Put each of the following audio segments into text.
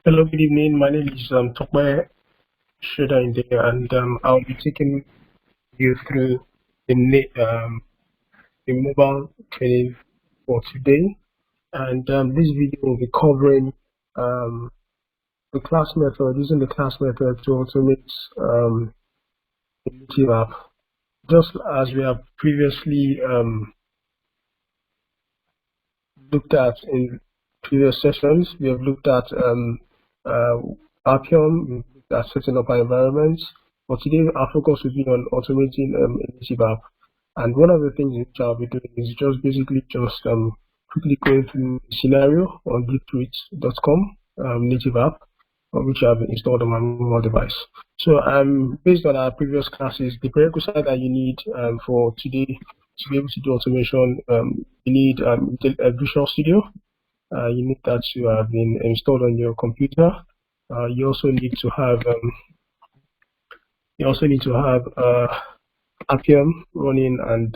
Hello, good evening. My name is Tokwe Sheda, and I'll be taking you through the mobile training for today. And this video will be covering um, the class method, using the class method to automate the native app. Just as we have previously looked at in previous sessions, we have looked at uh, Appium, we've looked at setting up our environments. But today, our focus will be on automating a native app. And one of the things which I'll be doing is just basically just quickly going through a scenario on Geeksuite.com native app, which I've installed on my mobile device. So based on our previous classes, the prerequisite that you need for today to be able to do automation, you need a Visual Studio. You need that to have been installed on your computer. You also need to have Appium running and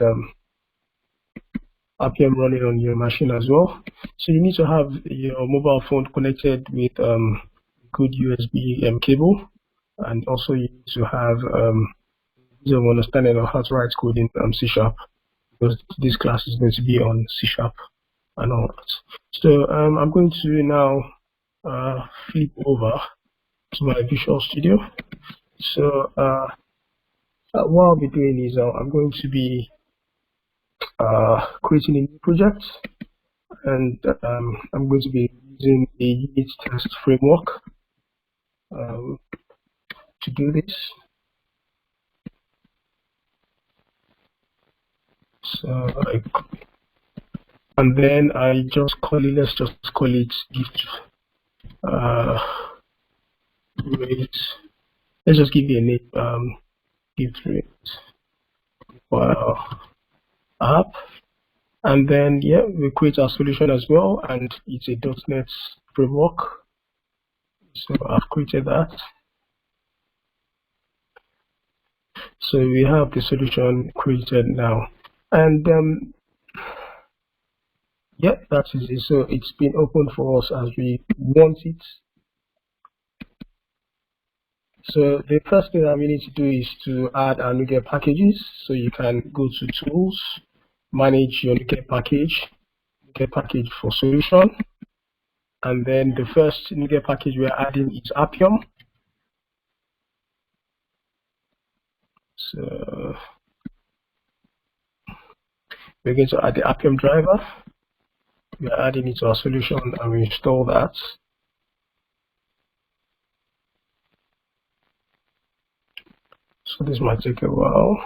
Appium running on your machine as well. So you need to have your mobile phone connected with good USB cable, and also you need to have some understanding of how to write code in C Sharp, because this class is going to be on C Sharp and all that. So I'm going to now flip over to my Visual Studio. So what I'll be doing is I'm going to be creating a new project, and I'm going to be using a unit test framework to do this. So and then I just call it, let's just call it gift rate. Let's just give it a name, gift rate app. And then, yeah, we create our solution as well, and it's a .NET framework. So I've created that. So we have the solution created now. And yeah, that is it. So it's been opened for us as we want it. So the first thing that we need to do is to add our NuGet packages. So you can go to Tools, manage your NuGet package for solution. And then the first NuGet package we're adding is Appium. So we're going to add the Appium driver. We're adding it to our solution and we install that. So this might take a while.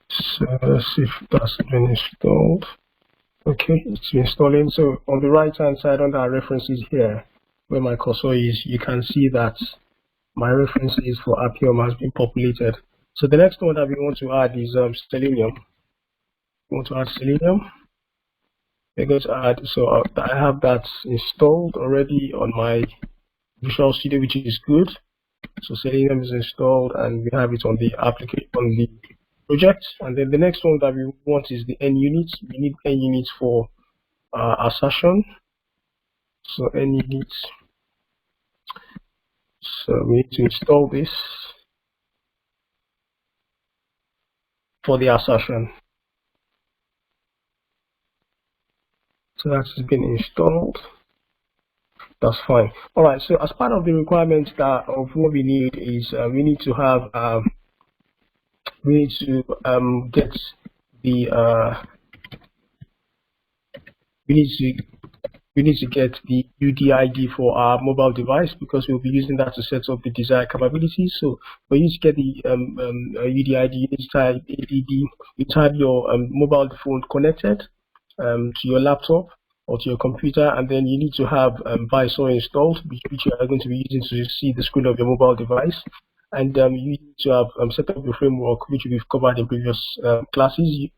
So let's see if that's been installed. Okay, it's installing. So on the right hand side under our references here, where my cursor is, you can see that my references for Appium has been populated. So the next one that we want to add is Selenium. We want to add Selenium. We're going to add, so I have that installed already on my Visual Studio, which is good. So Selenium is installed and we have it on the application, on the project. And then the next one that we want is the NUnit. We need NUnit for assertion. So NUnit. So we need to install this for the assertion. So that's been installed. That's fine. All right. So as part of the requirements of what we need is we need to have get the we need to get the UDID for our mobile device, because we'll be using that to set up the desired capabilities. So for you to get the UDID, you need to type ADD. You type your mobile phone connected to your laptop or to your computer, and then you need to have Visor installed, which you are going to be using to see the screen of your mobile device. And you need to have set up your framework, which we've covered in previous classes,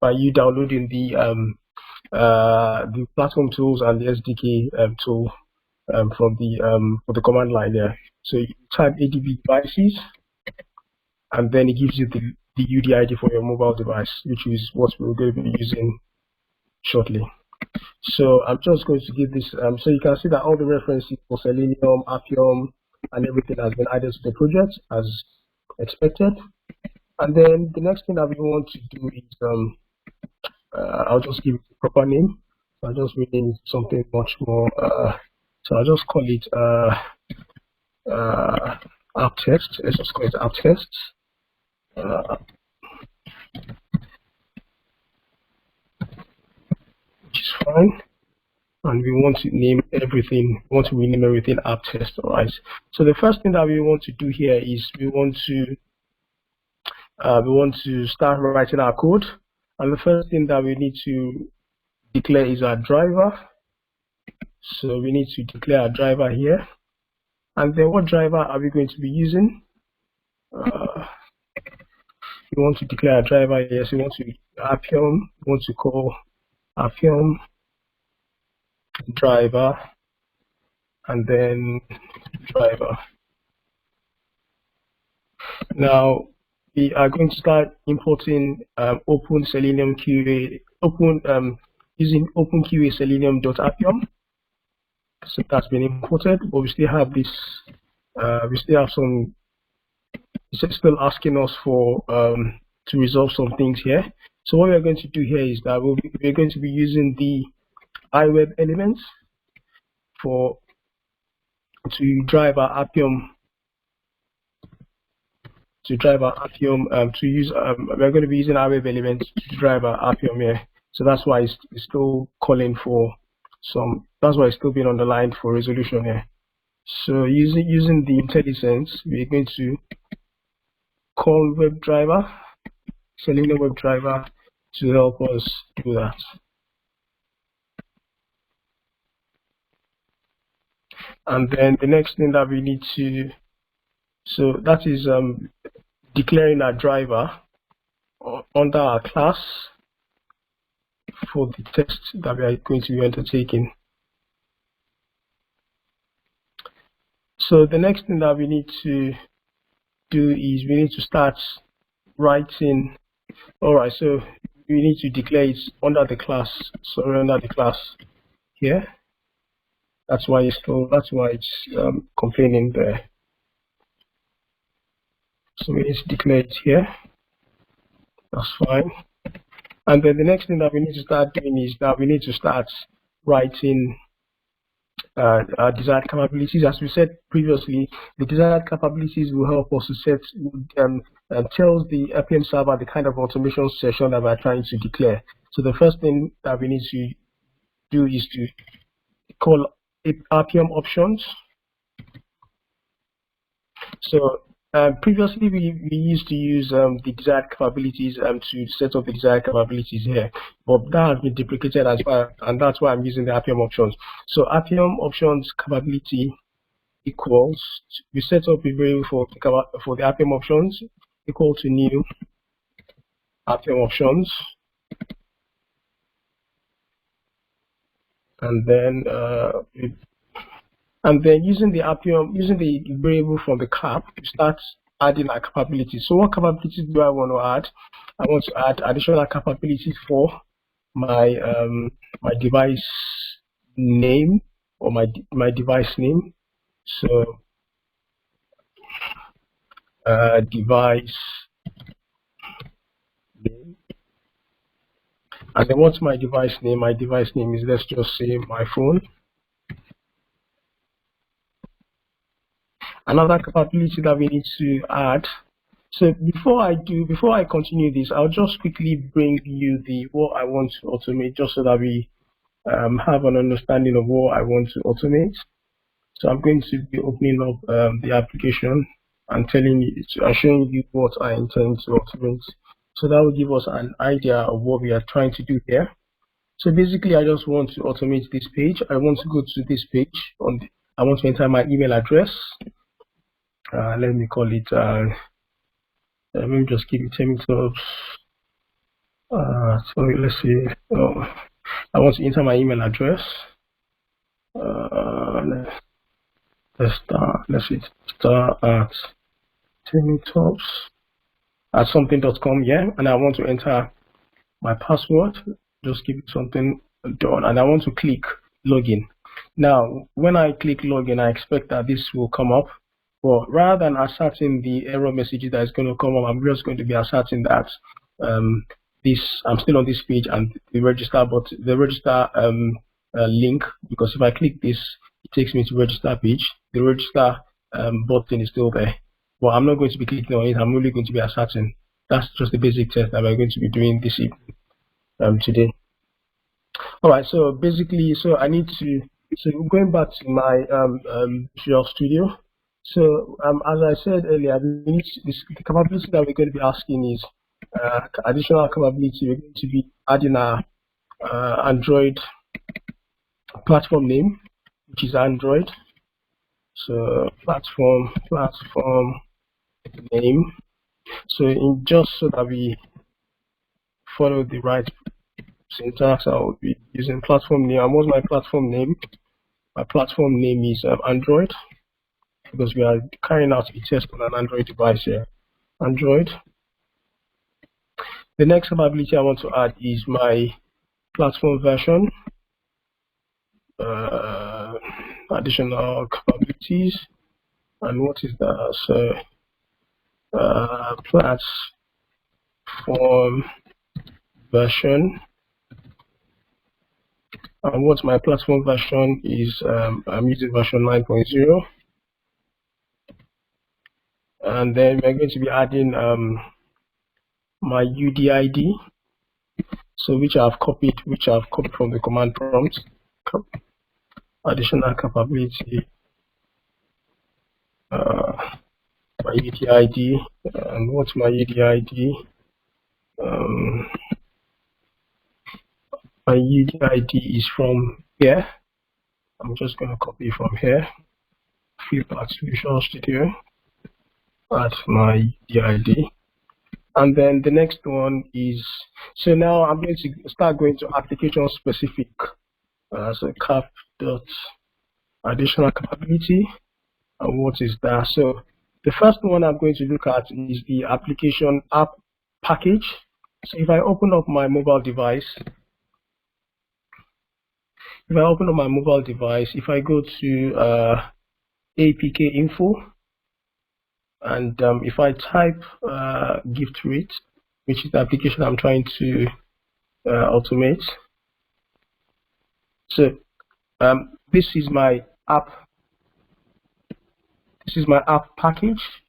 by you downloading the platform tools and the SDK tool from the for the command line there. So you type ADB devices, and then it gives you the UDID for your mobile device, which is what we're going to be using shortly. So I'm just going to give this, so you can see that all the references for Selenium, Appium, and everything has been added to the project as expected. And then the next thing that we want to do is, I'll just give it a proper name. So I'll just rename something much more, so I'll just call it app test. Let's just call it app test. Which is fine. And we want to name everything, we want to rename everything app test, all right? So the first thing that we want to do here is we want to start writing our code. And the first thing that we need to declare is our driver. So we need to declare our driver here. And then what driver are we going to be using? We want to declare a driver. Yes, we want to Appium. We want to call Appium driver, and then driver. Now we are going to start importing Open Selenium QA, using OpenQA Selenium.appium. So that's been imported, but we still have this. We still have some. It's still asking us for to resolve some things here. So what we're going to do here is that we're going to be using the iWeb elements to drive our Appium. We're going to be using iWeb elements to drive our Appium here. So that's why it's still calling for some. That's why it's still being underlined for resolution here. So using the IntelliSense, we're going to call WebDriver, Selenium WebDriver, to help us do that. And then the next thing that we need to, so that is declaring our driver under our class for the test that we are going to be undertaking. So the next thing that we need to do is we need to start writing. All right, so we need to declare it under the class. So under the class here. That's why it's complaining there. So we need to declare it here. That's fine. And then the next thing that we need to start doing is that we need to start writing our desired capabilities. As we said previously, the desired capabilities will help us to set, tells the Appium server the kind of automation session that we're trying to declare. So the first thing that we need to do is to call Appium options. So previously we used to use the desired capabilities to set up the desired capabilities here, but that has been deprecated as well, and that's why I'm using the Appium options. So Appium options capability equals, we set up a variable for the Appium options equal to new Appium options, and then using the Appium, using the variable from the cap, we start adding our capabilities. So what capabilities do I want to add? I want to add additional capabilities for my my device name, or my device name. So device name. And then what's my device name? My device name is, let's just say, my phone. Another capability that we need to add. So before I continue this, I'll just quickly bring you what I want to automate, just so that we have an understanding of what I want to automate. So I'm going to be opening up the application and showing you what I intend to automate. So that will give us an idea of what we are trying to do here. So basically, I just want to automate this page. I want to go to this page. I want to enter my email address. Let me call it, let me just give it 10 minutes. So let's see. I want to enter my email address. Let's start at 10 minutes. at something.com, yeah, and I want to enter my password. Just give it something done, and I want to click login. Now, when I click login, I expect that this will come up. But rather than asserting the error message that is going to come up, I'm just going to be asserting that I'm still on this page and the register, but the register link, because if I click this, it takes me to register page. The register button is still there, but I'm not going to be clicking on it. I'm only going to be asserting. That's just the basic test that we're going to be doing this evening, today. All right, so basically, so I need to, so going back to my Visual Studio. So as I said earlier, we need to, the capability that we're going to be asking is additional capability. We're going to be adding our Android platform name, which is Android. So platform name. So just so that we follow the right syntax, I will be using platform name. And what's my platform name? My platform name is Android, because we are carrying out a test on an Android device here. Android. The next capability I want to add is my platform version. Additional capabilities. And what is that? So platform version. And what's my platform version is I'm using version 9.0. And then we're going to be adding my UDID, so which I've copied from the command prompt. Additional capability, my UDID, and what's my UDID? My UDID is from here. I'm just going to copy from here. Feedback to Visual Studio. Add my UDID. And then the next one is, so now I'm going to start going to application specific. So cap dot additional capability. And what is that? So the first one I'm going to look at is the application app package. So if I open up my mobile device, if I go to APK info, and if I type gift rate, which is the application I'm trying to automate. So this is my app. This is my app package.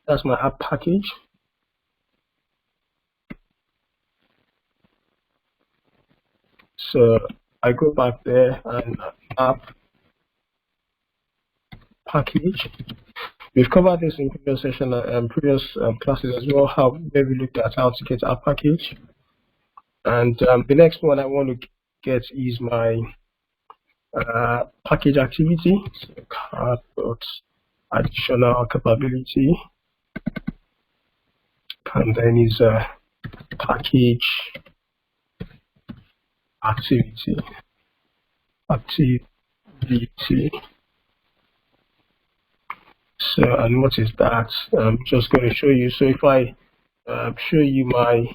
That's my app package. So I go back there and app package. We've covered this in previous session, previous classes as well, where we looked at how to get app package. And the next one I want to get is my package activity. So additional capability, and then is package activity. So, and what is that? I'm just going to show you. So if I show you my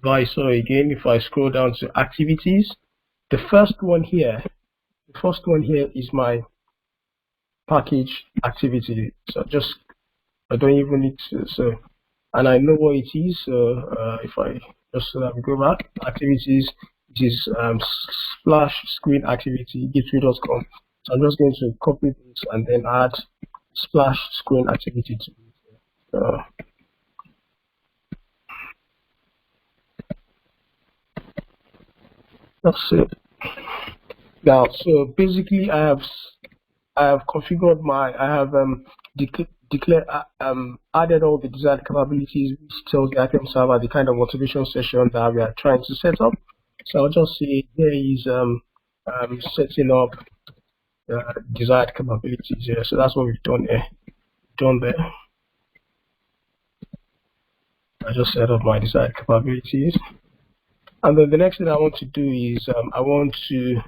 visor again, if I scroll down to activities, the first one here is my package activity. So I don't even need to, so, and I know what it is. So if I just so that we go back, activities, it is splash screen activity, giftway.com. So I'm just going to copy this and then add splash screen activity to it. That's it. Now, so basically, I have configured added all the desired capabilities, which tells the IPM server the kind of automation session that we are trying to set up. So I'll just say here is setting up desired capabilities here. So that's what we've done here. There. I just set up my desired capabilities. And then the next thing I want to do is I want to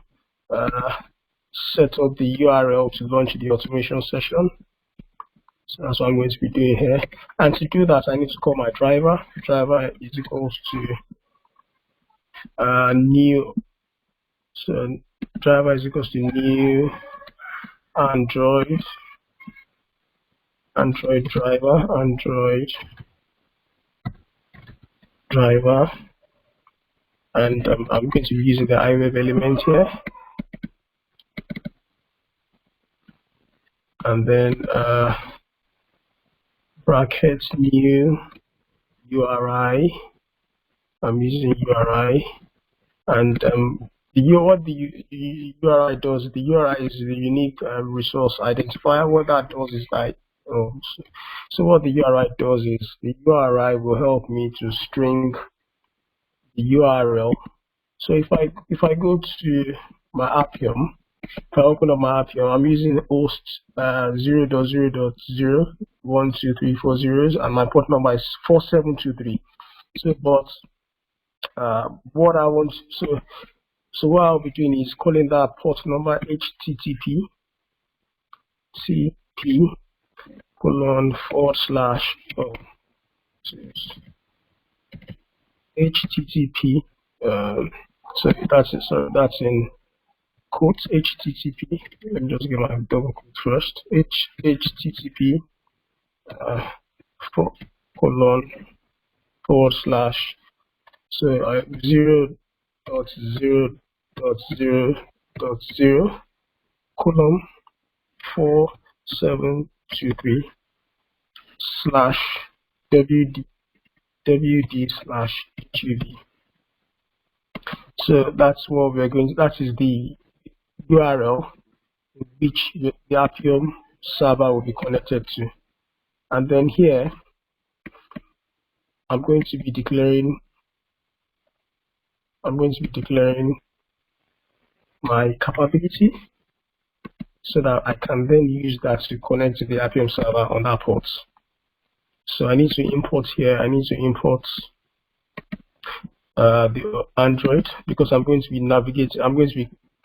set up the URL to launch the automation session. So that's what I'm going to be doing here. And to do that, I need to call my driver. Driver is equals to new. So driver is equals to new Android driver, and I'm going to be using the iWeb element here, and then brackets new URI. I'm using URI, and what the URI does, the URI is the unique resource identifier. What that does is that so what the URI does is the URI will help me to string the URL. So if I go to my Appium, if I open up my Appium, I'm using host 0.0.0.12340, and my port number is 4723. So, but what I want, so what I'll be doing is calling that port number http http so that's in quotes http. Let me just get my double quote first. http so 0.0.0.0 colon 4723 slash wd slash gv. So that's what we're going to, that is the URL which the Appium server will be connected to. And then here I'm going to be declaring my capability so that I can then use that to connect to the Appium server on that port. So I need to import here, I need to import the Android, because I'm going to be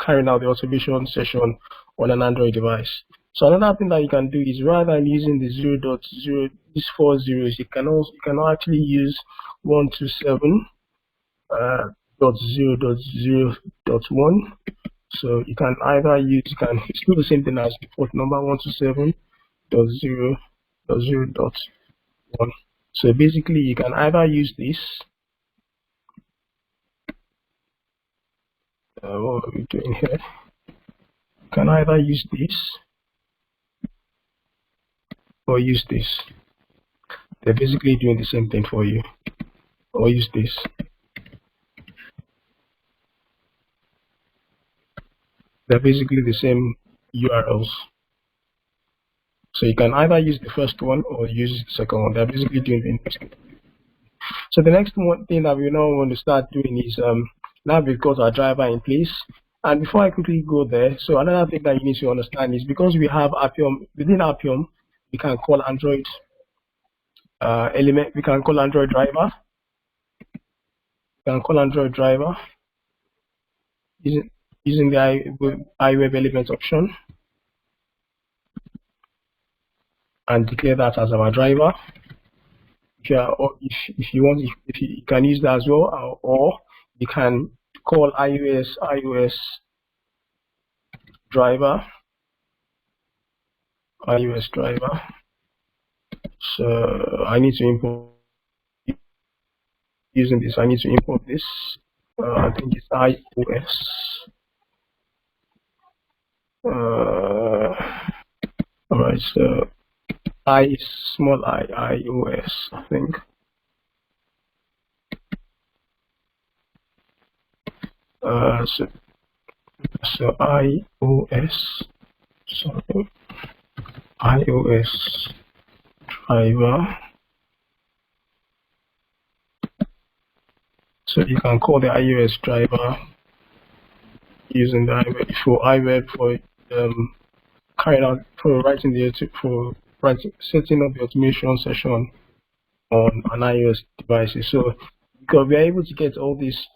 carrying out the automation session on an Android device. So another thing that you can do is, rather than using the 0.0, these 4 zeros, you can actually use 127.0.0.1. So you can either use, it's still the same thing as the port number 127.0.0.1. So basically you can either use this, what are we doing here? You can either use this or use this. They're basically doing the same thing for you. Or use this. They're basically the same URLs. So you can either use the first one or use the second one. They're basically doing the same. So the next thing that we now want to start doing is now we've got our driver in place. And before I quickly go there, so another thing that you need to understand is, because we have Appium, within Appium, we can call Android element, we can call Android driver. We can call Android driver using the iWeb element option and declare that as our driver. If you want, if you can use that as well, or you can call iOS driver. So I need to import using this. I need to import this. I think it's iOS. All right. So small iOS, I think. So iOS. Sorry. iOS driver. So you can call the iOS driver using the iWeb for carrying out setting up the automation session on an iOS devices. So because we are able to get all these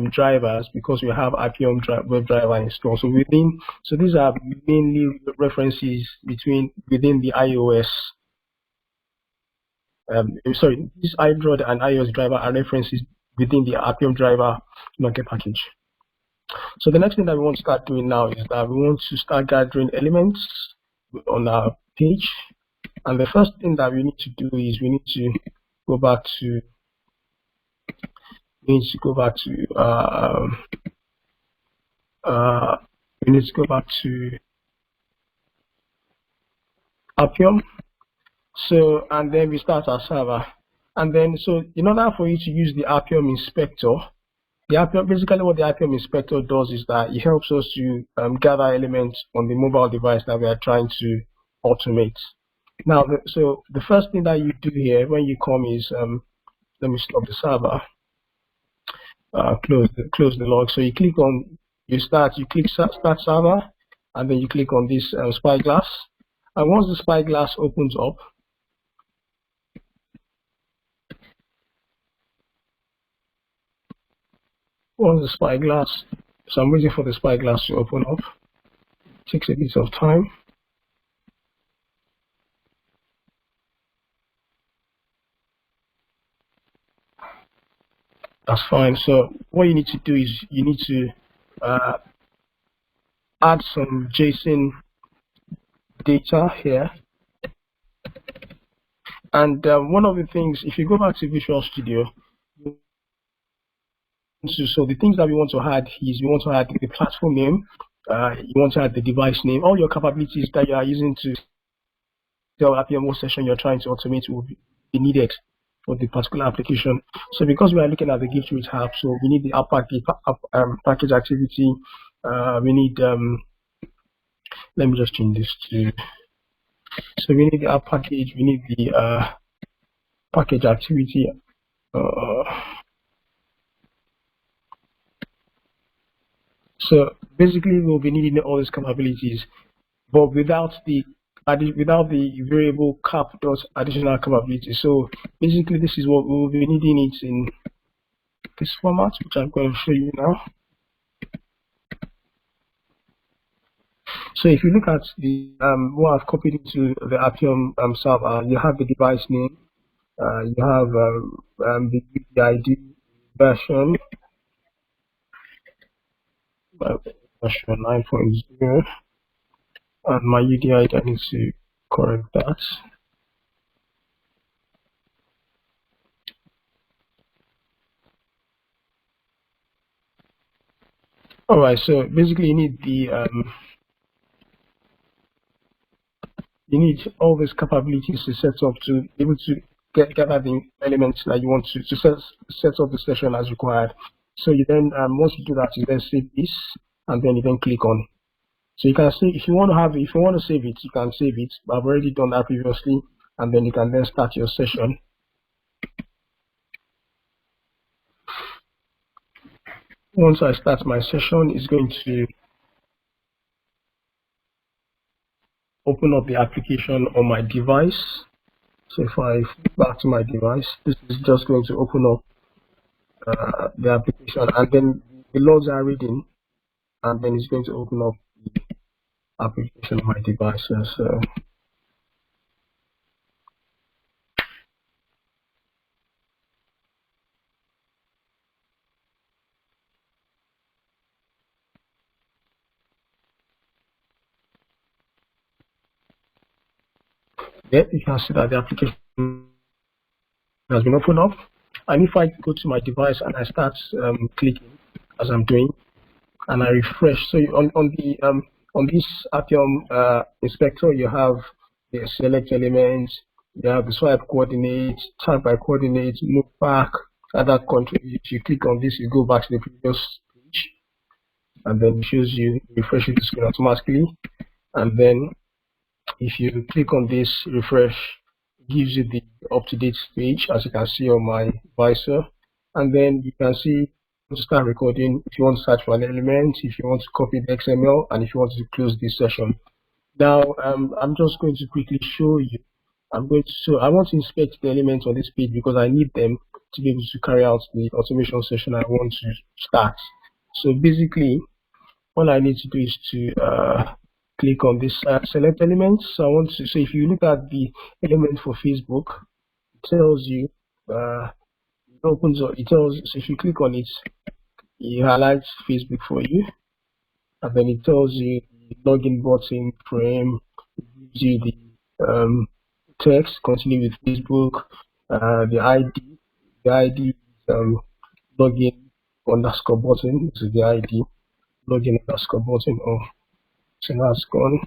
drivers because we have Appium WebDriver installed. So these are mainly references within the iOS sorry, this Android and iOS driver are references within the Appium driver Docker package. So the next thing that we want to start doing now is that we want to start gathering elements on our page. And the first thing that we need to do is we need to go back to Appium. So, and then we start our server. And then, so in order for you to use the Appium inspector, basically what the Appium inspector does is that it helps us to gather elements on the mobile device that we are trying to automate. Now, so the first thing that you do here when you come is, let me stop the server, close the log. So you click on, you click start server, and then you click on this spyglass. And once the spyglass opens up, so I'm waiting for the spyglass to open up. It takes a bit of time. That's fine. So what you need to do is you need to add some JSON data here. And one of the things, if you go back to Visual Studio, so the things that we want to add is we want to add the platform name, you want to add the device name, all your capabilities that you are using to tell Appium what session you're trying to automate will be needed for the particular application. So because we are looking at the Give to It app, so we need the app package activity. We need, let me just change this to, so we need the app package, we need the package activity. So basically we'll be needing all these capabilities, but without the variable cap dot additional capabilities. So basically this is what we will be needing it in this format, which I'm going to show you now. So if you look at the what I've copied into the Appium server, you have the device name, you have the ID version 9.0, and my UDI, I need to correct that. All right, so basically you need the you need all these capabilities to set up to be able to gather the elements that you want to set up the session as required. So you then once you do that, you then save this, and then you then click on. So you can see if you want to save it, you can save it. But I've already done that previously, and then you can then start your session. Once I start my session, it's going to open up the application on my device. So if I flip back to my device, this is just going to open up the application, and then the logs are reading, and then it's going to open up the application on my device. So yeah, you can see that the application has been opened up. And if I go to my device and I start clicking as I'm doing, and I refresh, so on this Appium inspector, you have the select elements, you have the swipe coordinates, tag by coordinates, move back, other control. If you click on this, you go back to the previous page, and then it shows you, refreshes the screen automatically. And then if you click on this, refresh, it gives you the up-to-date page, as you can see on my visor. And then you can see to start recording, if you want to search for an element, if you want to copy the XML, and if you want to close this session. Now, I'm just going to quickly show you. I want to inspect the elements on this page because I need them to be able to carry out the automation session I want to start. So basically, all I need to do is to click on this select elements. So if you look at the element for Facebook, tells you, it opens up, it tells, so if you click on it, it highlights Facebook for you, and then it tells you the login button frame, gives you the text, continue with Facebook, the ID is login underscore button, this is the ID, login underscore button. Oh, so now it's gone.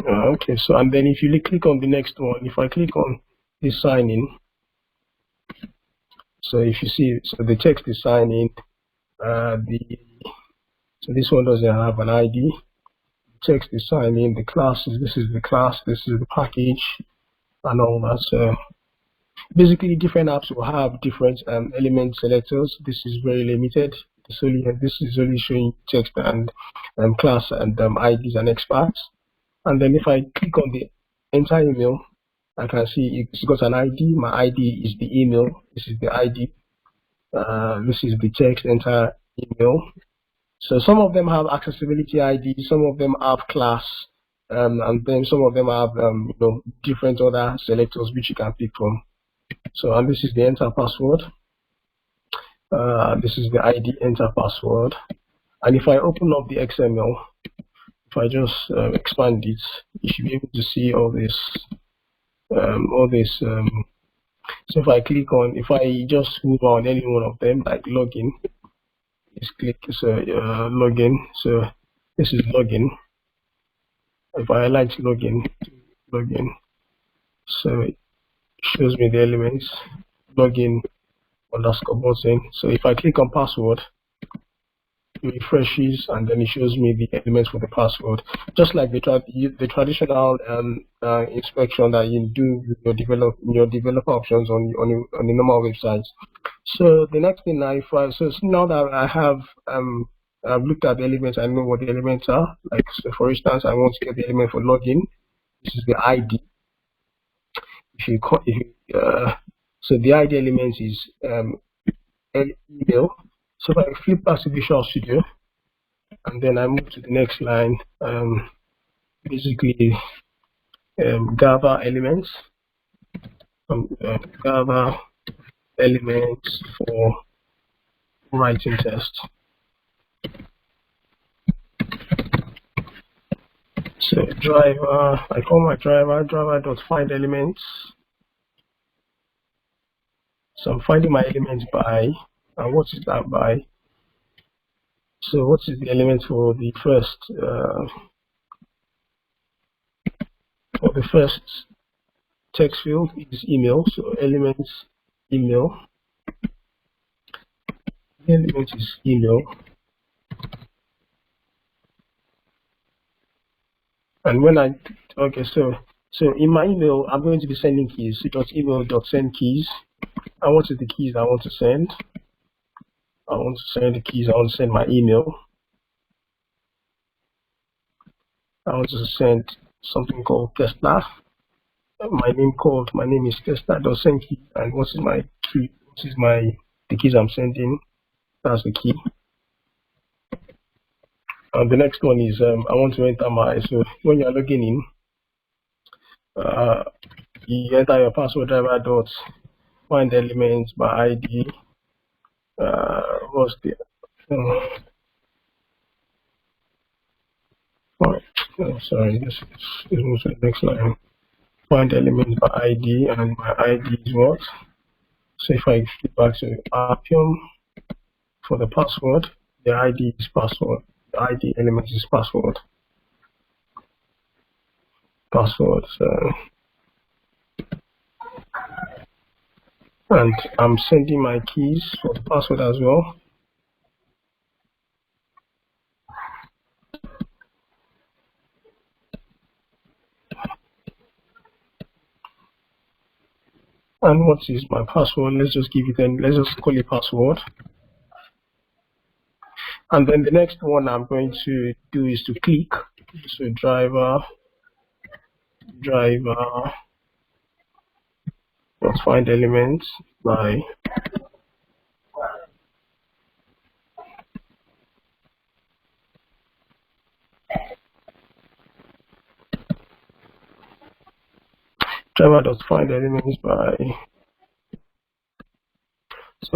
Okay, so and then if you click on the next one, if I click on the sign in, so if you see, so the text is sign in, so this one doesn't have an ID. Text is sign in, the classes, this is the class, this is the package, and all that. So basically, different apps will have different element selectors. This is very limited. This is only showing text and class and IDs and experts. And then if I click on the enter email, I can see it's got an ID. My ID is the email. This is the ID. This is the text enter email. So some of them have accessibility ID, some of them have class, and then some of them have different other selectors which you can pick from. So and this is the enter password. This is the ID enter password. And if I open up the XML, if I just expand it, you should be able to see all this. So if I click on, if I just move on any one of them, like login, just click login. So this is login. If I highlight login, so it shows me the elements, login underscore button. So if I click on password, it refreshes and then it shows me the elements for the password, just like the traditional inspection that you do with your developer options on the normal websites. So the next thing now, so now that I have I've looked at the elements, I know what the elements are. Like, so for instance, I want to get the element for login. This is the ID. So the ID element is email. So if I flip back to Visual Studio, and then I move to the next line, basically gather elements, gather elements for writing test. So driver, I call my driver.find elements. So I'm finding my elements by, and what is that by? So what is the element for the first text field is email. So elements email. The element is email. And when so in my email, I'm going to be sending keys. So .email.send keys. And what is the keys I want to send? I want to send the keys. I want to send my email. I want to send something called Tesla. My name is Tesla.send key. And what is my key? What is the keys I'm sending? That's the key. And the next one is I want to enter so when you're logging in, you enter your password driver.find elements by ID. What's the sorry, this moves to the next line. Find elements by ID, and my ID is what? So if I flip back to Appium for the password, the ID is password. The ID element is password. So, and I'm sending my keys for the password as well. And what is my password? Let's just call it password. And then the next one I'm going to do is to click. So driver, let's find elements by Driver.find elements by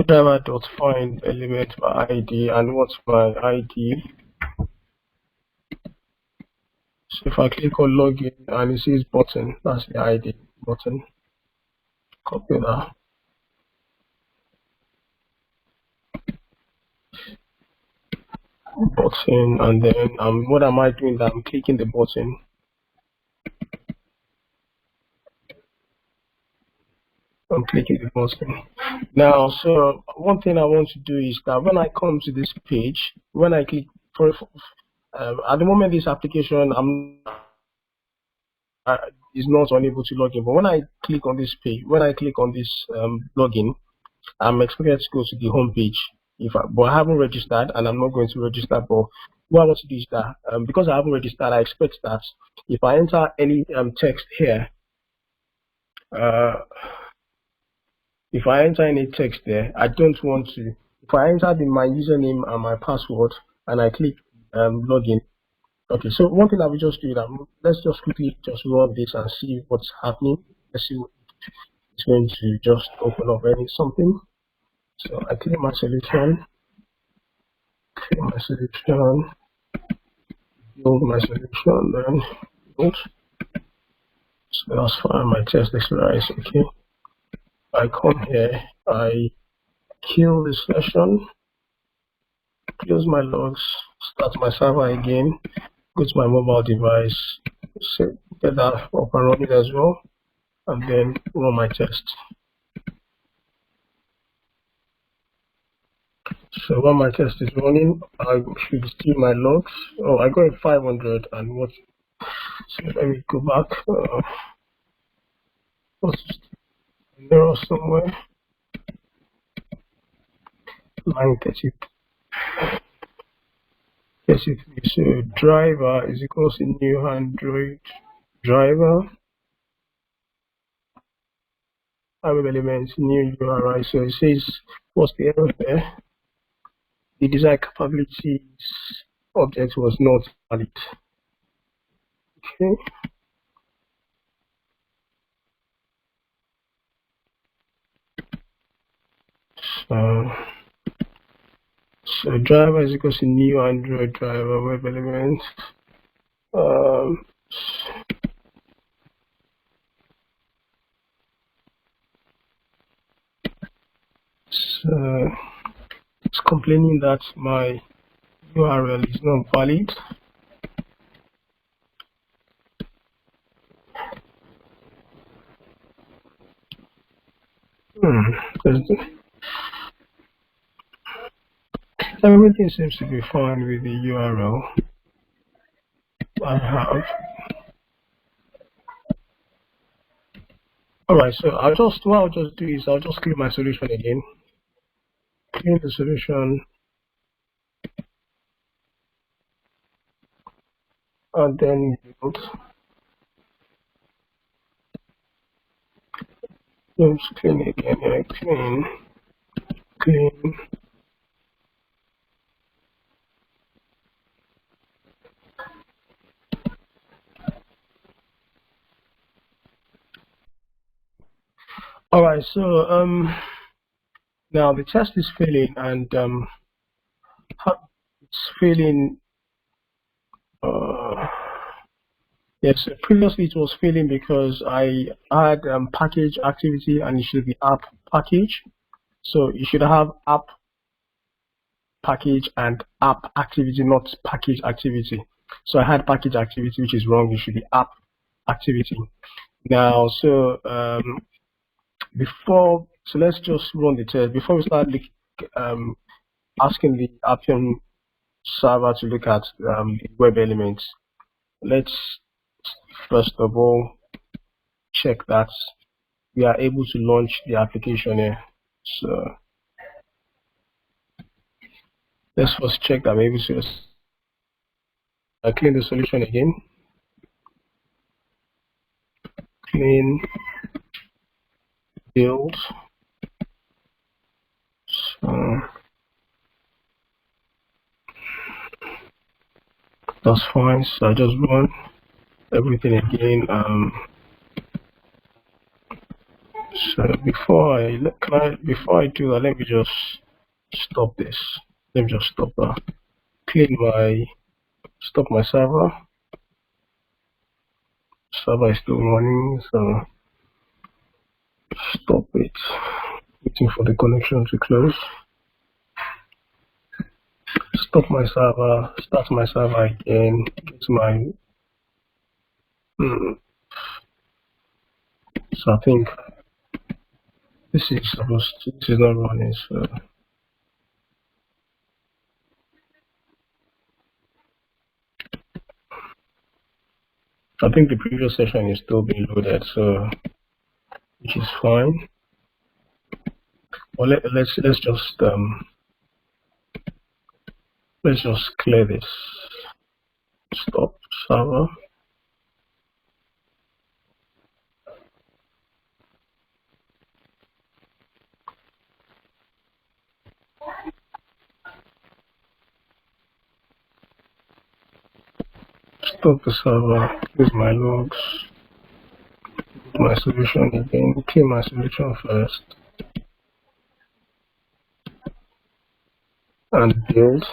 driver.find element by ID, and what's my ID? So if I click on login and it says button, that's the ID button. Copy that. Button, and then what am I doing? That I'm clicking the button. I'm clicking the button. Now, so one thing I want to do is that when I come to this page, when I click at the moment this application is not unable to log in, but when I click on this page, when I click on this login, I'm expected to go to the home page. But I haven't registered, and I'm not going to register. But what I want to do is that because I haven't registered, I expect that if I enter any text here, if I enter any text there, I don't want to. If I enter my username and my password and I click login, okay. So one thing I will just do that. Let's just quickly just run this and see what's happening. Let's see what it's going to just open up something. So I click my solution, build my solution, then build. So that's fine. My test is right. Okay. I come here, I kill the session, close my logs, start my server again, go to my mobile device, get that up and running as well, and then run my test. So when my test is running, I should see my logs. Oh, I got 500 and what? So let me go back. What's an error somewhere? Line 30. So driver is equals to new Android driver. Web elements new URI. So it says what's the error there? The desired capabilities object was not valid. Okay. So driver is equals to new Android driver web element. So it's complaining that my URL is not valid. Everything seems to be fine with the URL I have. Alright, so what I'll just do is I'll just clean my solution again. Clean the solution, and then build. Let's clean again. Yeah, clean. Alright, so now the test is failing, and it's failing. Yes, previously it was failing because I had package activity and it should be app package. So you should have app package and app activity, not package activity. So I had package activity, which is wrong. It should be app activity. Now, so let's just run the test before we start asking the Appium server to look at the web elements. Let's first of all check that we are able to launch the application here. So let's first check that we're able to clean the solution again. Clean, build. So that's fine. So I just run everything again. So before I do that, let me just stop this. Let me just stop that. Stop my server. Server is still running, so stop it. Waiting for the connection to close. Stop my server. Start my server again. Get my. So I think this is not running. So I think the previous session is still being loaded. So which is fine. Well, let's just clear this. Stop server. Stop the server. Here's my logs. My solution again. Clear my solution first. And build.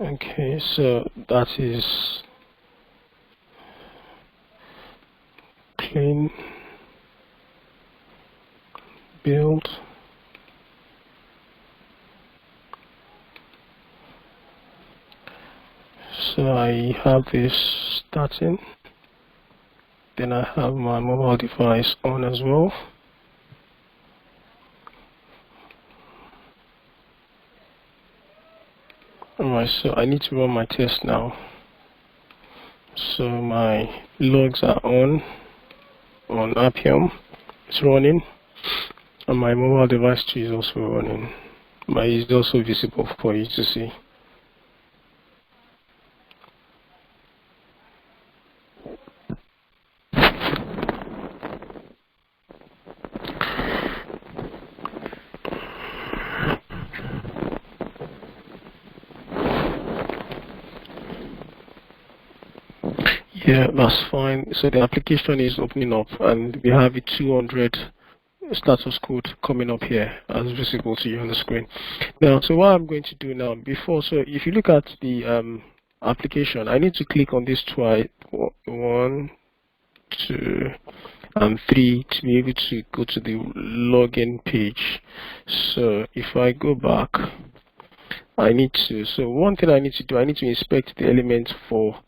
Okay, so that is clean build. So I have this starting. Then I have my mobile device on as well. Alright, so I need to run my test now. So my logs are on Appium. It's running. And my mobile device too is also running. But it's also visible for you to see. Yeah, that's fine. So the application is opening up and we have a 200 status code coming up here as visible to you on the screen. Now, so what I'm going to do now, so if you look at the application, I need to click on this twice, 1, 2, and 3 to be able to go to the login page. So if I go back, so one thing I need to do, I need to inspect the elements for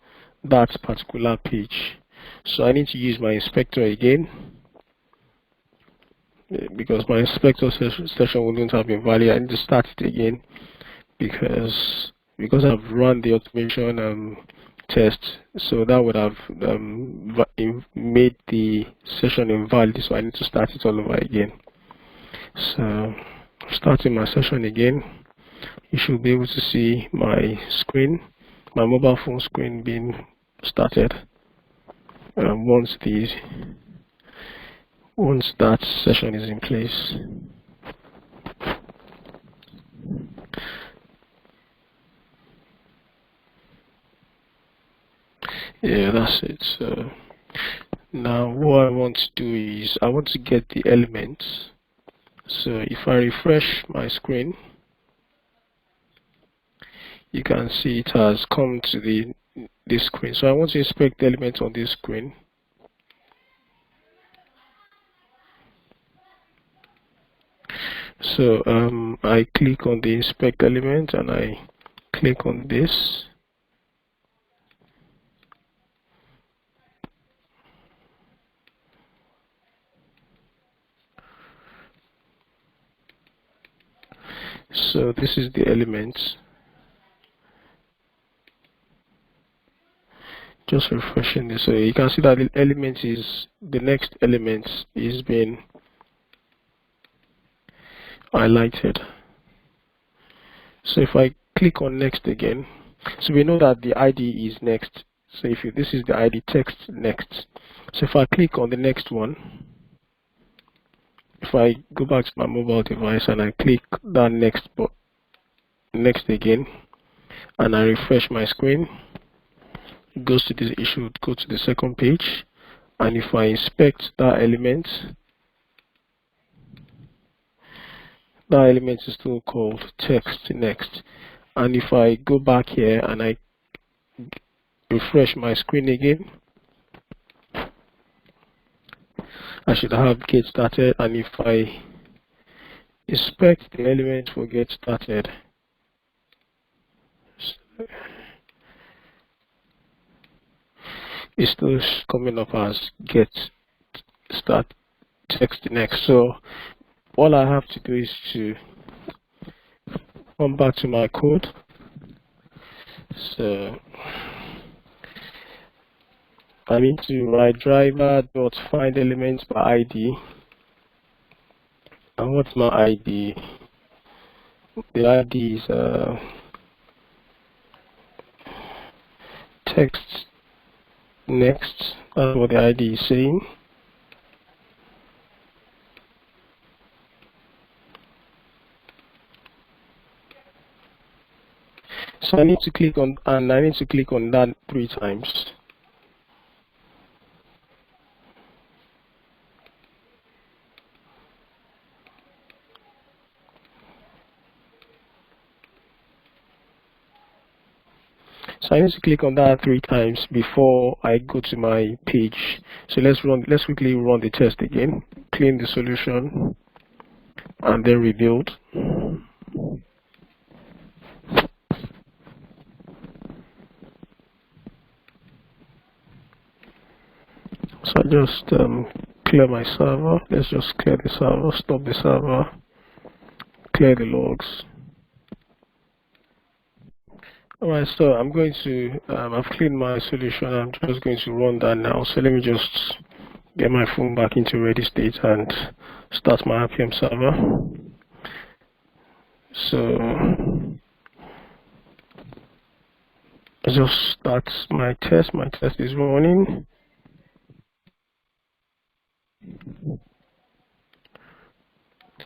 that particular page. So I need to use my inspector again, because my inspector session wouldn't have been valid. I need to start it again because I've run the automation test, so that would have made the session invalid. So I need to start it all over again. So starting my session again, you should be able to see my screen, my mobile phone screen being started. Once that session is in place. Yeah, that's it. So now what I want to do is I want to get the elements. So if I refresh my screen, you can see it has come to this screen. So I want to inspect the elements on this screen. So I click on the inspect element and I click on this. So this is the element. Just refreshing this, so you can see that the next element is being highlighted. So if I click on next again, So we know that the ID is next. So if this is the ID text next. So if I click on the next one, if I go back to my mobile device and I click that next again, and I refresh my screen, it goes to this issue, go to the second page, and if I inspect that element is still called text next. And if I go back here and I refresh my screen again, I should have get started. And if I inspect the element for get started, it's still coming up as get start text next. So all I have to do is to come back to my code. So I need to write driver.find elements by ID. And what's my ID? The ID is text next. That's what the ID is saying. So I need to click on that 3 times. So I need to click on that 3 times before I go to my page. So let's quickly run the test again. Clean the solution and then rebuild. So I just clear my server. Let's just clear the server, stop the server, clear the logs. Alright, so I'm going to, I've cleaned my solution. I'm just going to run that now. So let me just get my phone back into ready state and start my RPM server. So I just start my test. My test is running.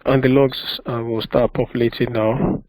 And the logs will start populating now.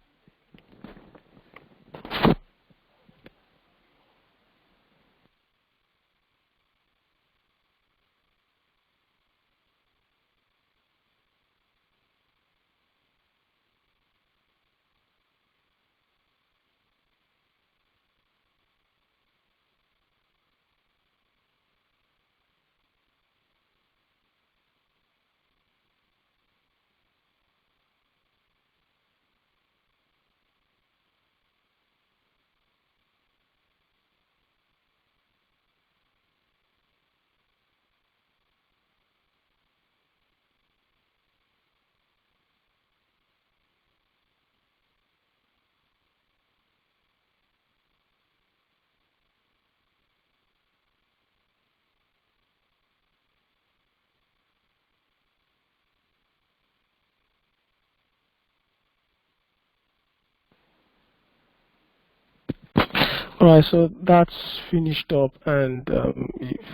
Alright, so that's finished up and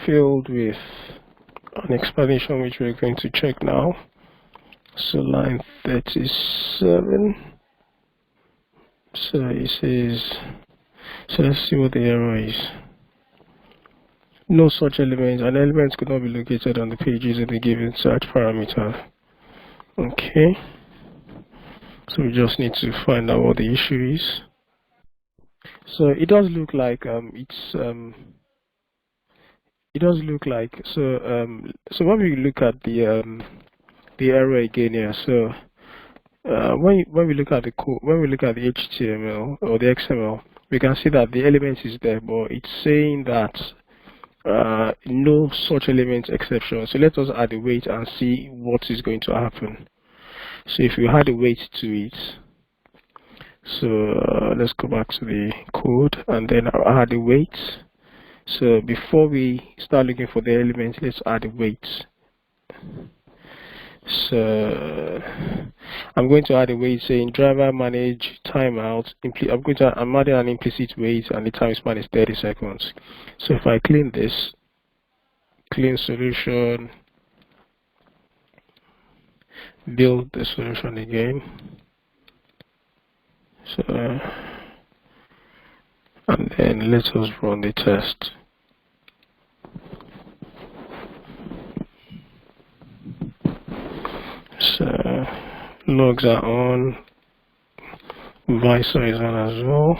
filled with an explanation which we're going to check now. So line 37. So it says, so let's see what the error is. No such elements. An element could not be located on the pages in the given search parameter. Okay. So we just need to find out what the issue is. So it does look like so when we look at the error again here, so when we look at the code, when we look at the HTML or the XML, we can see that the element is there, but it's saying that no such element exception. So let us add a weight and see what is going to happen. So if you add a weight to it, so let's go back to the code and then I'll add a weight. So before we start looking for the elements, let's add a weight. So I'm going to add a wait saying driver manage timeout. I'm adding an implicit wait, and the time span is 30 seconds. So if I clean this, clean solution, build the solution again. So and then let us run the test. So logs are on, visor is on as well.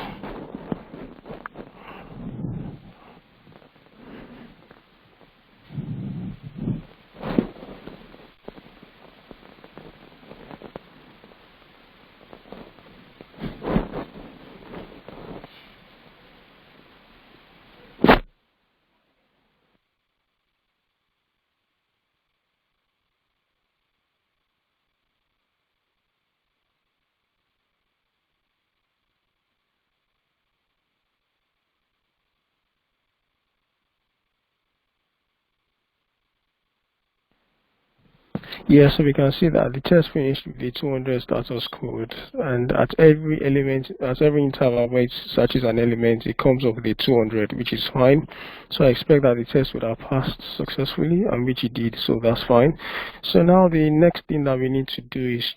Yeah, so we can see that the test finished with the 200 status code, and at every interval where it searches an element, it comes up with a 200, which is fine. So I expect that the test would have passed successfully, and which it did, so that's fine. So now the next thing that we need to do is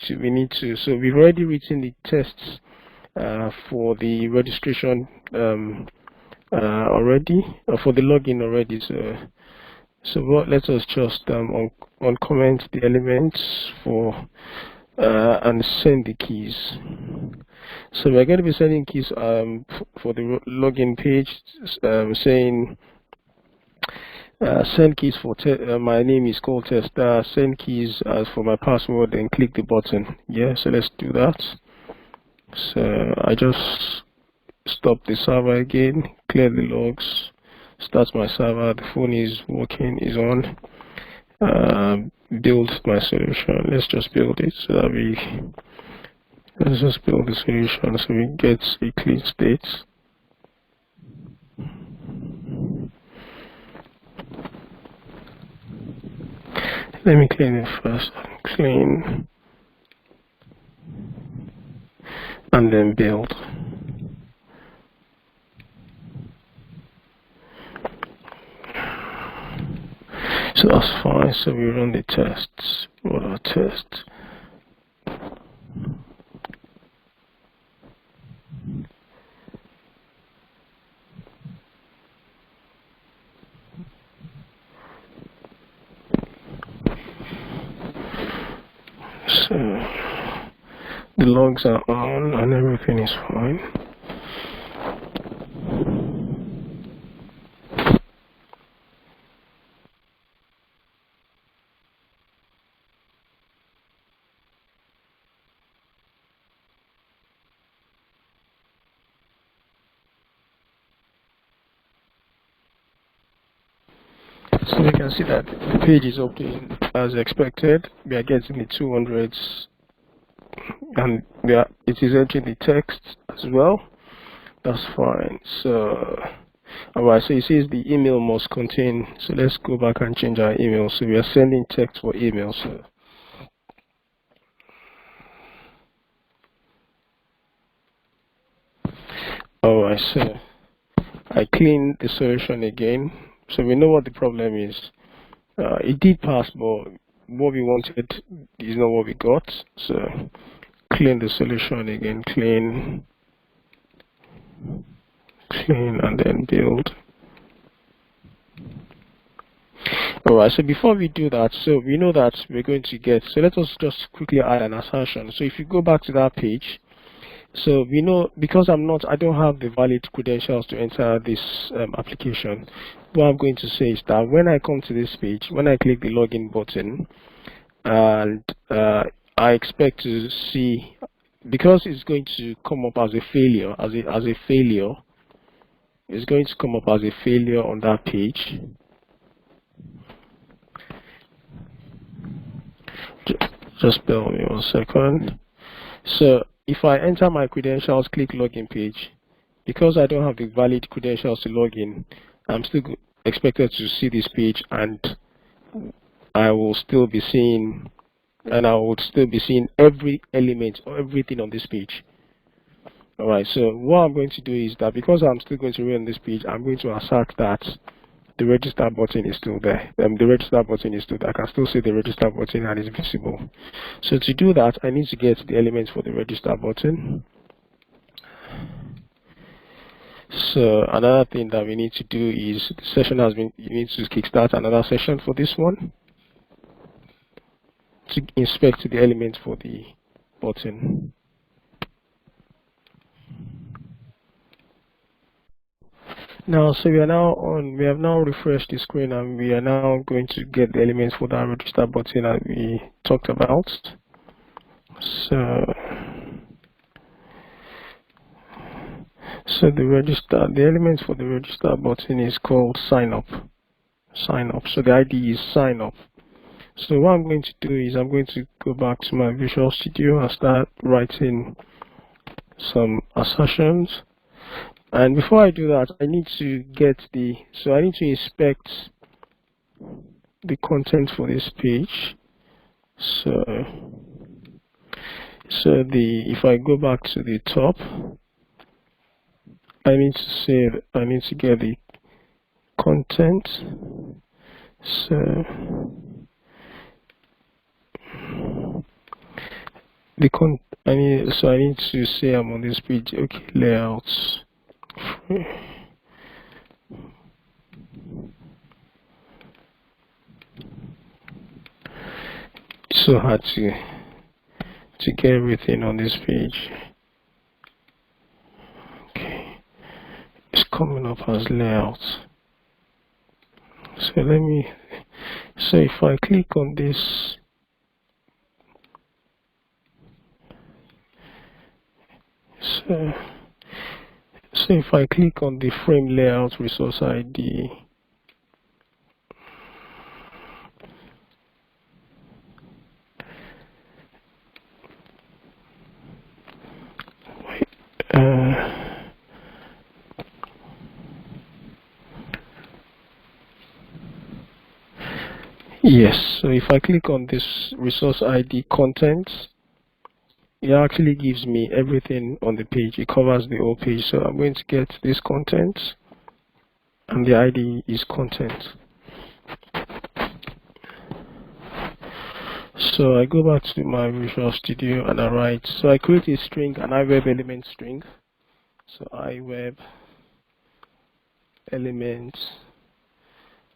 so we've already written the tests for the registration already, for the login already. So let us just uncomment the elements for and send the keys. So we're going to be sending keys for the login page, saying send keys for my name is called tester. Send keys as for my password, and click the button. Yeah, so let's do that. So I just stop the server again, clear the logs, start my server. The phone is working, is on. Build my solution. Let's just build it so that let's just build the solution so we get a clean state. Let me clean it first. Clean and then build. So that's fine. So we run the tests. What are tests? So the logs are on and everything is fine. So we can see that the page is opening as expected. We are getting the 200s, and it is entering the text as well. That's fine. So alright, so it says the email must contain. So let's go back and change our email. So we are sending text for email. So alright, so I clean the solution again. So we know what the problem is. It did pass, but what we wanted is not what we got. So clean the solution again, clean, and then build. Alright, so before we do that, so we know that we're going to get, so let us just quickly add an assertion. So if you go back to that page, so we know, because I don't have the valid credentials to enter this application, what I'm going to say is that when I come to this page, when I click the login button, and I expect to see, because it's going to come up as a failure, it's going to come up as a failure on that page. Just bear with me 1 second. So if I enter my credentials, click login page, because I don't have the valid credentials to log in, I'm still expected to see this page, and I will still be seeing and I would still be seeing every element or everything on this page. All right, so what I'm going to do is that because I'm still going to read on this page, I'm going to assert that the register button is still there. The register button is still there. I can still see the register button and it's visible. So to do that, I need to get the elements for the register button. So another thing that we need to do is the session has been, you need to kickstart another session for this one to inspect the elements for the button. Now, so we have now refreshed the screen and we are now going to get the elements for that register button that we talked about. So the elements for the register button is called sign up. So the ID is sign up. So what I'm going to do is I'm going to go back to my Visual Studio and start writing some assertions. And before I do that, I need to inspect the content for this page. If I go back to the top, I need to get the content. So I need to say I'm on this page. Okay, layouts. So hard to get everything on this page. Okay, it's coming up as layouts. So if I click on this, so if I click on the frame layout resource ID, yes, so if I click on this resource ID content, it actually gives me everything on the page. It covers the whole page. So I'm going to get this content, and the ID is content. So I go back to my Visual Studio and I write. So I create a string, an iWeb element string. So iWeb element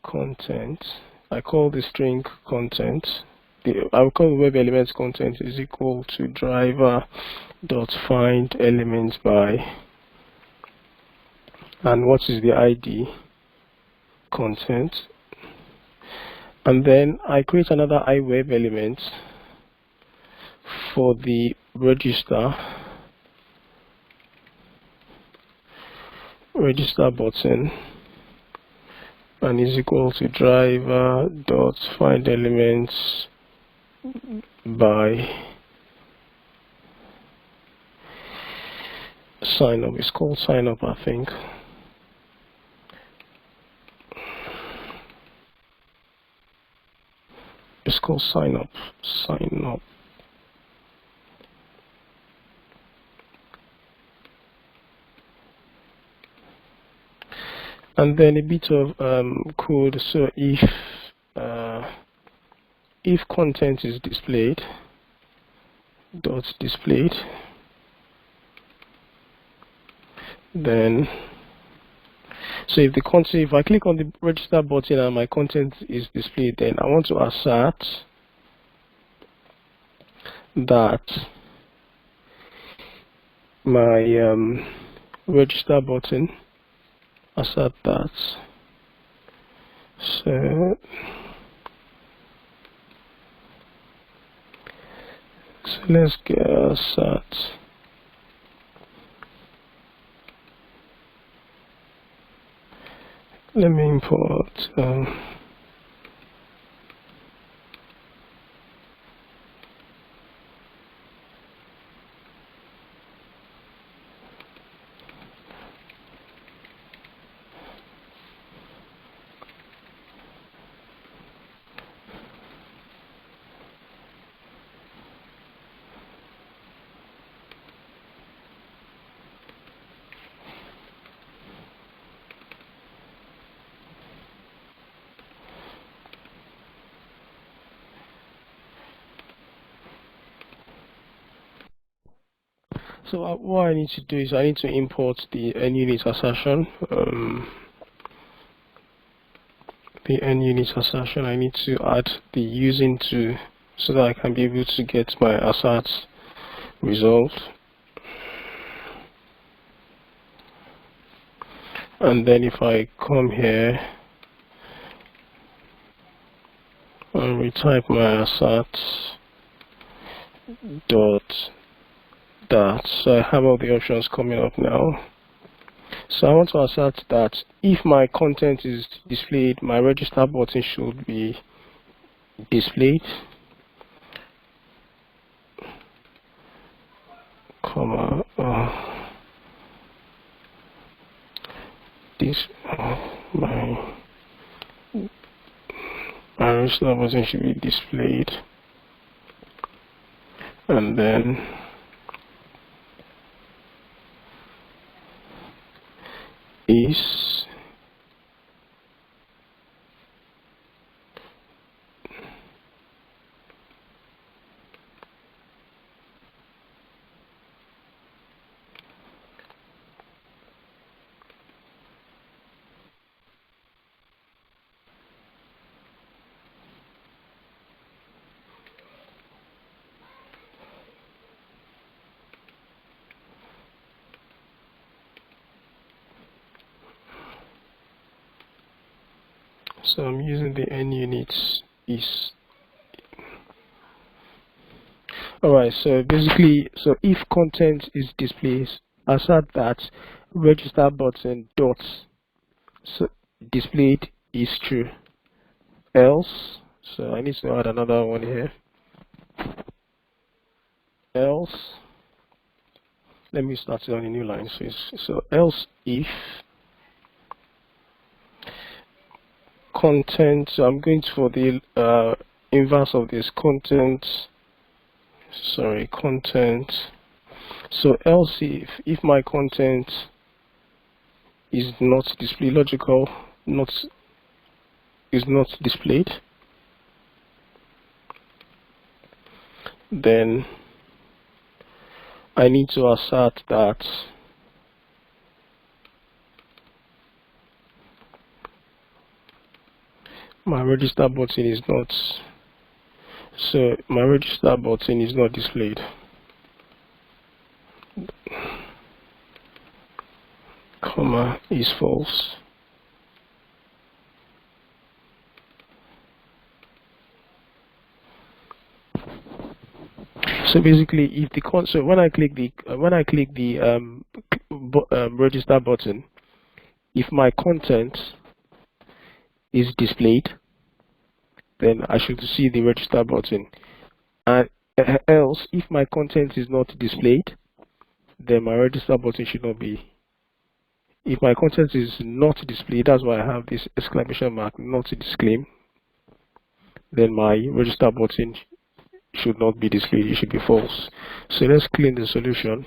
content. I call the string content. I will call the web elements content is equal to driver dot find element by, and what is the ID content, and then I create another iWeb element for the register button, and is equal to driver dot find elements by sign up. It's called sign up, I think. It's called sign up. And then a bit of code. So if content is displayed, then if I click on the register button and my content is displayed, then I want to assert that my register button, assert that. So let's get assert. Let me import So what I need to do is I need to import the NUnit assertion. The NUnit assertion, I need to add the using to so that I can be able to get my asserts result. And then if I come here and retype my asserts dot that, so I have all the options coming up now. So I want to assert that if my content is displayed, my register button should be displayed, comma, my register button should be displayed, and then is so I'm using the NUnit is. Alright, so basically, so if content is displayed, assert that register button dot so displayed is true. Else, so I need to add another one here. Else, let me start it on a new line. So else if content, so I'm going for the inverse of this content. So else if my content is not displayed, logical not is not displayed, then I need to assert that my register button is not, so my register button is not displayed, comma, is false. So basically, if the so when I click the register button, if my content is displayed, then I should see the register button. And else, if my content is not displayed, then my register button should not be. If my content is not displayed, that's why I have this exclamation mark, not disclaim, then my register button should not be displayed, it should be false. So let's clean the solution.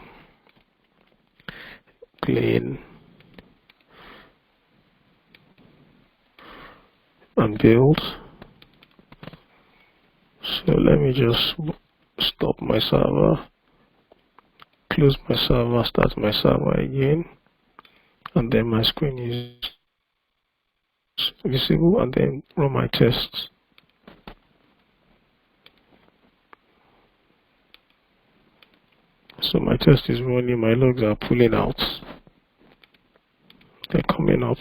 Clean and build. So let me just stop my server, close my server, start my server again, and then my screen is visible, and then run my tests. So my test is running, my logs are pulling out, they're coming up.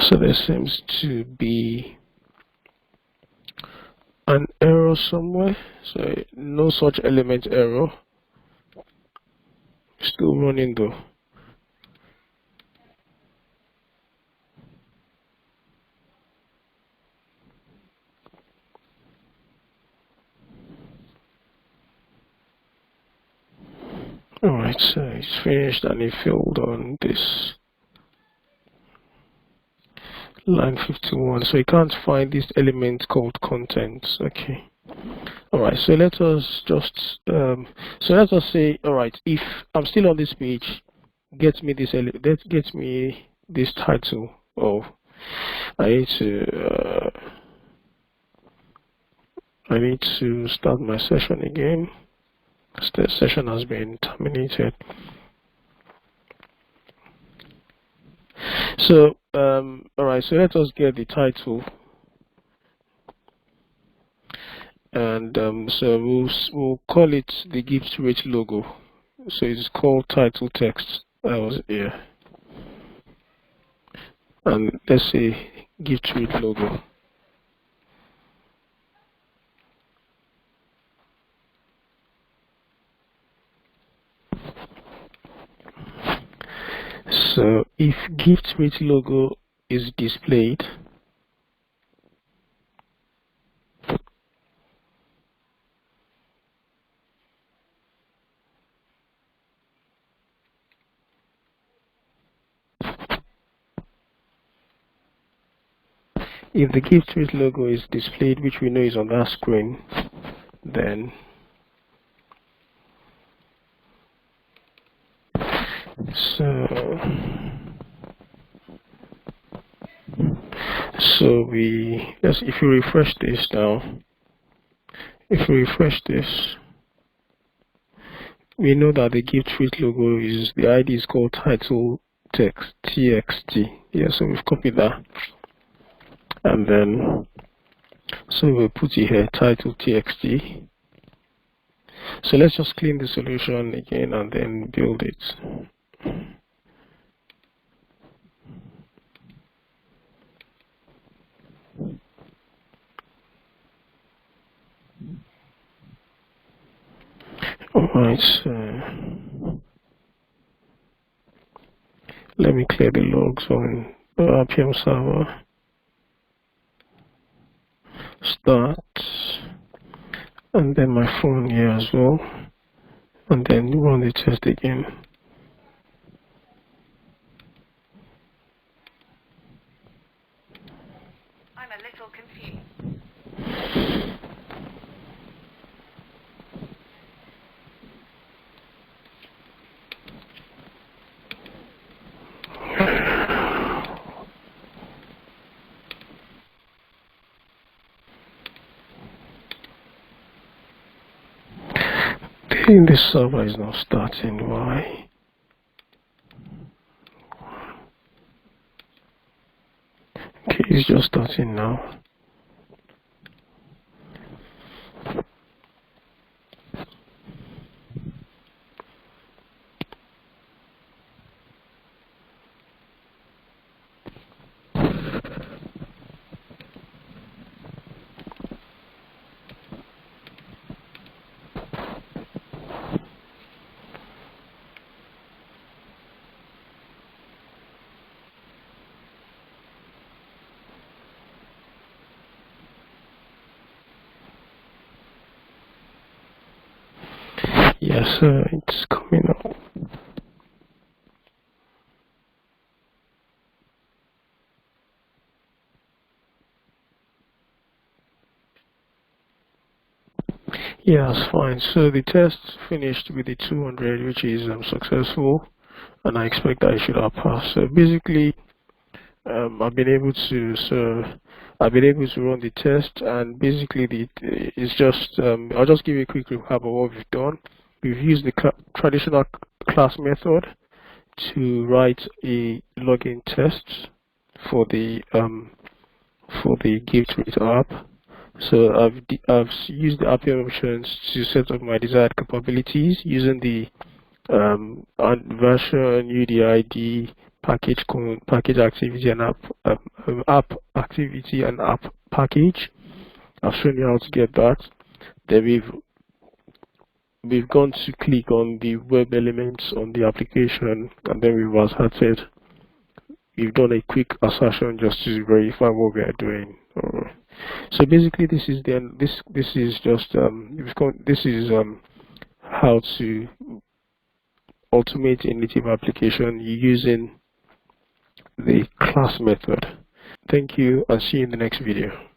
So there seems to be an error somewhere. So no such element error. Still running though. Alright, so it's finished and it filled on this line 51. So you can't find this element called contents. Okay. Alright, so let us just so let us say, alright, if I'm still on this page, get me this get me this title. Oh, I need to start my session again. The session has been terminated. So alright, so let us get the title, and so we'll call it the gift rate logo. So it's called title text. That was here, and let's say gift rate logo. So if gift rate logo is displayed, if the gift rate logo is displayed, which we know is on that screen, then so if you refresh this now, if we refresh this, we know that the gift rate logo is, the ID is called title text txt. Yeah, so we've copied that, and then so we'll put it here, title txt. So let's just clean the solution again and then build it. Alright, so let me clear the logs on the RPM server. Start, and then my phone here as well, and then run the test again. I'm a little confused. This server is not starting. Why? Okay, it's just starting now. Yes, it's coming up. Yeah, it's fine. So the test finished with the 200, which is successful, and I expect I should have passed. So basically, I've been able to run the test, and basically it's just I'll just give you a quick recap of what we've done. We've used the traditional class method to write a login test for the gift rate app. So I've used the RPM options to set up my desired capabilities using the version, UDID, package activity, and app activity and app package. I've shown you how to get that. Then we've gone to click on the web elements on the application, and then we've asserted. We've done a quick assertion just to verify what we are doing. So basically, this is this is just how to automate a native application using the class method. Thank you, and see you in the next video.